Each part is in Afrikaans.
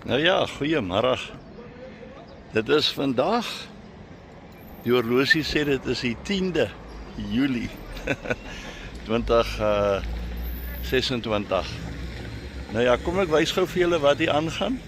Nou ja, goeiemôre. Dit is vandag. Die horlosie sê dit is die 10de Julie 2026. Nou ja, kom ek wys gou vir julle wat hier aangaan.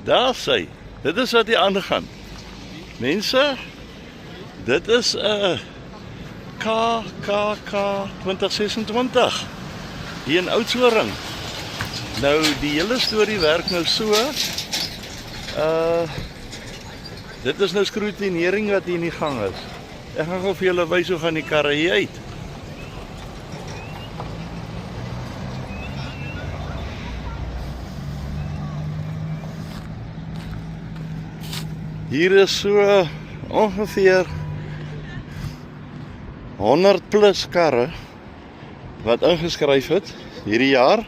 Daar sê, dit is wat hier aangaan. Mense, dit is 'n KKK 2026 hier in Oudtshoorn. Nou die hele storie werk nou so. Dit is nou skroetinering wat hier in die gang is. Ek gaan gou vir julle wys hoe gaan die karre hier uit. Hier is so ongeveer 100 plus karre wat ingeskryf het hierdie jaar.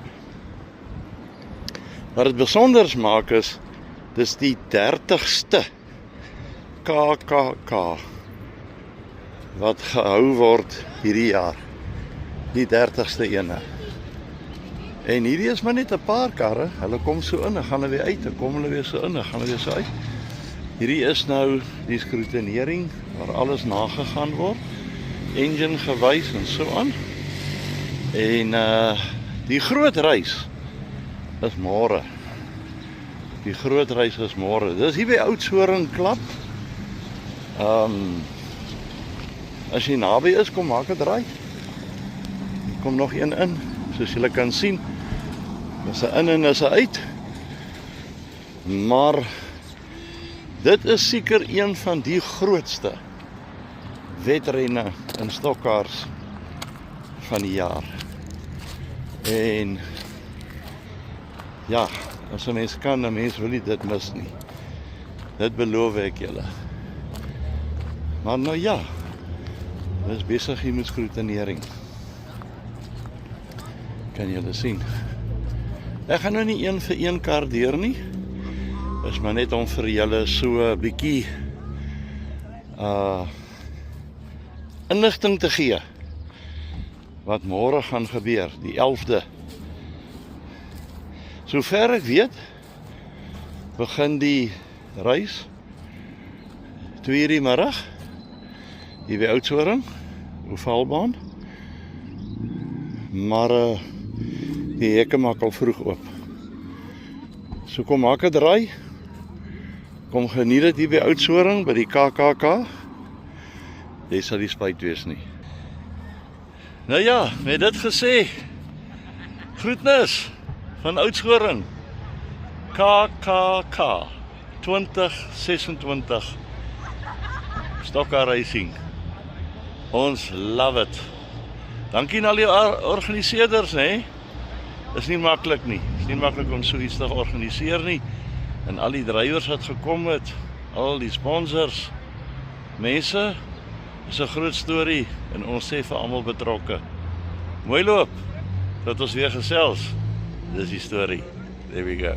Wat dit besonders maak is, dis die 30ste KKK wat gehou word hierdie jaar. Die 30ste ene. En hierdie is maar net 'n paar karre. Hulle kom so in, dan gaan hulle weer uit, dan kom hulle weer so in, dan gaan hulle weer so uit. Hierdie is nou die skroetinering waar alles nagegaan word, engine gewys en so aan. En die groot reis is môre. Die groot reis is môre. Dis hier by Oudtshoorn klap. As jy naby is, kom maak 'n draai. Hier kom nog een in, soos julle kan sien. Dis 'n in en is 'n uit. Maar dit is seker een van die grootste wedrenne in stokkaars van die jaar. En ja, as 'n mens kan, 'n mens wil nie dit mis nie. Dit beloof ek julle. Maar nou ja, dit is besig hier met skroetinering. Kan julle sien. Ek gaan nou nie een vir een kar deur nie. Is maar net om vir julle so 'n bietjie inligting te gee wat môre gaan gebeur, die 11de. Sover ek weet, begin die reis 2:00 die middag hier by Oudtshoorn, Ovalbaan. Maar die hekke maak al vroeg oop. So kom maak 'n draai. Kom geniet dit hier by Oudtshoorn, by die KKK. Jy sal nie spyt wees nie. Nou ja, met dit gesê, groetnis van Oudtshoorn. KKK 2026 Stokkar Racing. Ons love it. Dankie aan al die organiseerders, hè. Is nie maklik nie. Is nie maklik om so iets te organiseer nie. En al die drywers wat gekom het, al die sponsors, mense, is 'n groot storie en ons sê vir almal betrokke. Mooi loop, dat ons weer gesels. Dis die storie. There we go.